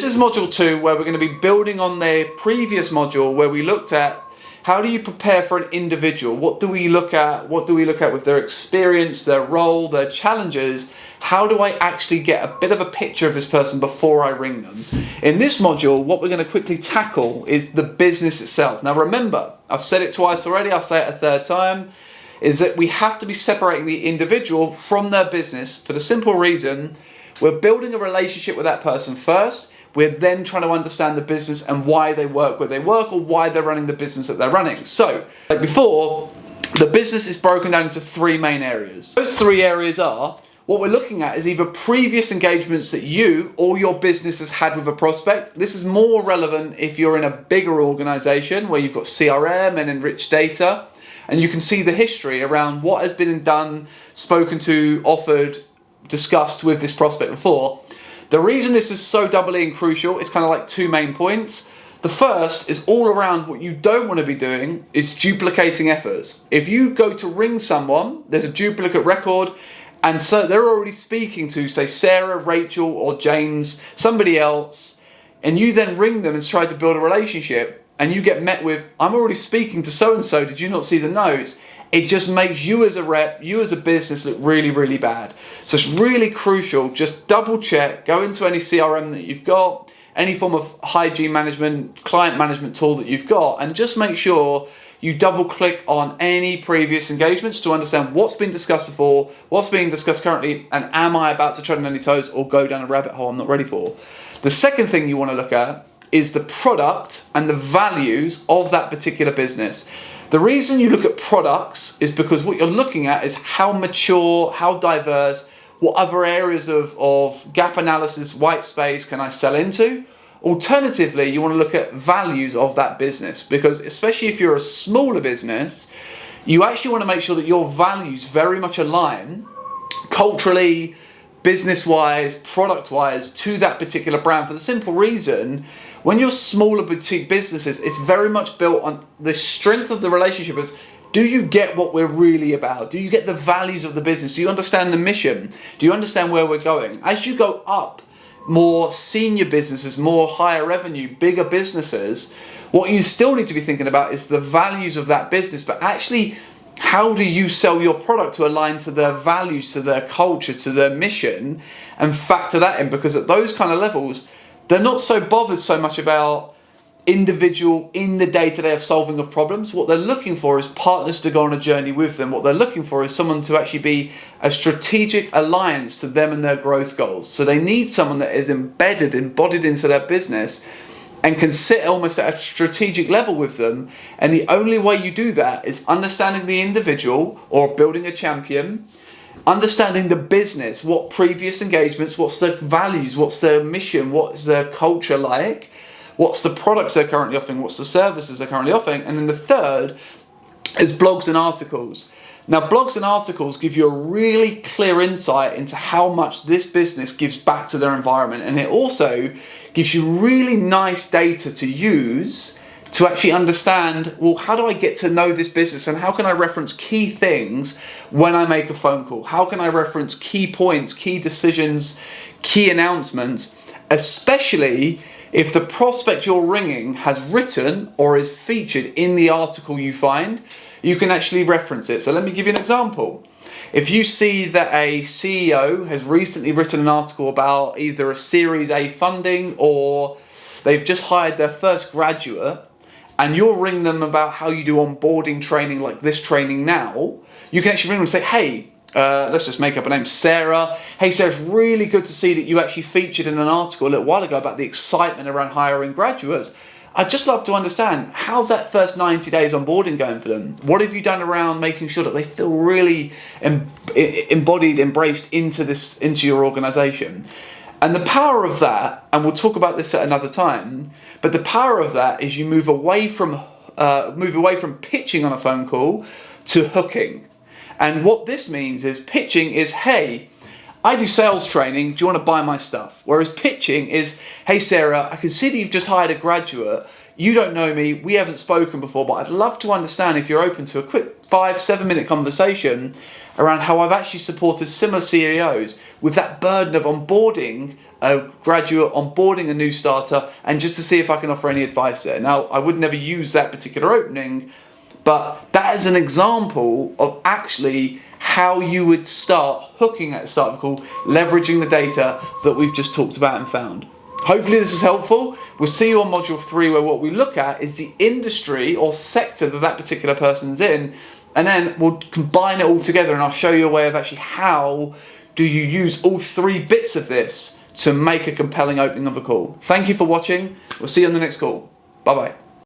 is module 2, where we're going to be building on the previous module where we looked at how do you prepare for an individual? What do we look at? What do we look at with their experience, their role, their challenges? How do I actually get a bit of a picture of this person before I ring them? In this module, what we're going to quickly tackle is the business itself. Now remember, I've said it twice already, I'll say it a third time, is that we have to be separating the individual from their business for the simple reason we're building a relationship with that person first. We're then trying to understand the business and why they work where they work, or why they're running the business that they're running. So, like before, the business is broken down into 3 main areas. Those 3 areas are, what we're looking at is either previous engagements that you or your business has had with a prospect. This is more relevant if you're in a bigger organization where you've got CRM and enriched data, and you can see the history around what has been done, spoken to, offered, discussed with this prospect before. The reason this is so doubly and crucial is kind of like 2 main points. The first is all around what you don't want to be doing is duplicating efforts. If you go to ring someone, there's a duplicate record, and so they're already speaking to, say, Sarah, Rachel, or James, somebody else, and you then ring them and try to build a relationship, and you get met with, I'm already speaking to so-and-so, did you not see the notes? It just makes you as a rep, you as a business look really, really bad. So it's really crucial, just double check, go into any CRM that you've got, any form of hygiene management, client management tool that you've got, and just make sure you double click on any previous engagements to understand what's been discussed before, what's being discussed currently, and am I about to tread on any toes or go down a rabbit hole I'm not ready for. The second thing you want to look at is the product and the values of that particular business. The reason you look at products is because what you're looking at is how mature, how diverse, what other areas of gap analysis, white space can I sell into? Alternatively, you want to look at values of that business, because especially if you're a smaller business, you actually want to make sure that your values very much align culturally, business-wise, product-wise to that particular brand, for the simple reason when you're smaller boutique businesses, it's very much built on the strength of the relationship. Is, do you get what we're really about? Do you get the values of the business? Do you understand the mission? Do you understand where we're going? As you go up, more senior businesses, more higher revenue, bigger businesses, what you still need to be thinking about is the values of that business, but actually, how do you sell your product to align to their values, to their culture, to their mission, and factor that in? Because at those kind of levels, they're not so bothered so much about individual in the day-to-day of solving of problems. What they're looking for is partners to go on a journey with them. What they're looking for is someone to actually be a strategic alliance to them and their growth goals. So they need someone that is embodied into their business and can sit almost at a strategic level with them. And the only way you do that is understanding the individual or building a champion, understanding the business, what previous engagements, what's their values, what's their mission, what's their culture like, what's the products they're currently offering, what's the services they're currently offering. And then the third is blogs and articles. Now, blogs and articles give you a really clear insight into how much this business gives back to their environment. And it also gives you really nice data to use to actually understand, well, how do I get to know this business, and how can I reference key things when I make a phone call? How can I reference key points, key decisions, key announcements, especially if the prospect you're ringing has written or is featured in the article you find, you can actually reference it. So let me give you an example. If you see that a CEO has recently written an article about either a Series A funding or they've just hired their first graduate, and you'll ring them about how you do onboarding training like this training now, you can actually ring them and say, hey, let's just make up a name, Sarah. Hey Sarah, it's really good to see that you actually featured in an article a little while ago about the excitement around hiring graduates. I'd just love to understand, how's that first 90 days onboarding going for them? What have you done around making sure that they feel really embodied, embraced into your organization? And the power of that, and we'll talk about this at another time, but the power of that is you move away from pitching on a phone call to hooking. And what this means is, pitching is, hey, I do sales training, do you want to buy my stuff? Whereas pitching is, hey Sarah, I can see that you've just hired a graduate, you don't know me, we haven't spoken before, but I'd love to understand if you're open to a quick 5-7 minute conversation around how I've actually supported similar CEOs with that burden of onboarding a graduate onboarding a new starter, and just to see if I can offer any advice there. Now, I would never use that particular opening, but that is an example of actually how you would start hooking at the start of a call, leveraging the data that we've just talked about and found. Hopefully this is helpful. We'll see you on module 3, where what we look at is the industry or sector that particular person's in, and then we'll combine it all together, and I'll show you a way of actually how do you use all 3 bits of this to make a compelling opening of a call. Thank you for watching. We'll see you on the next call. Bye-bye.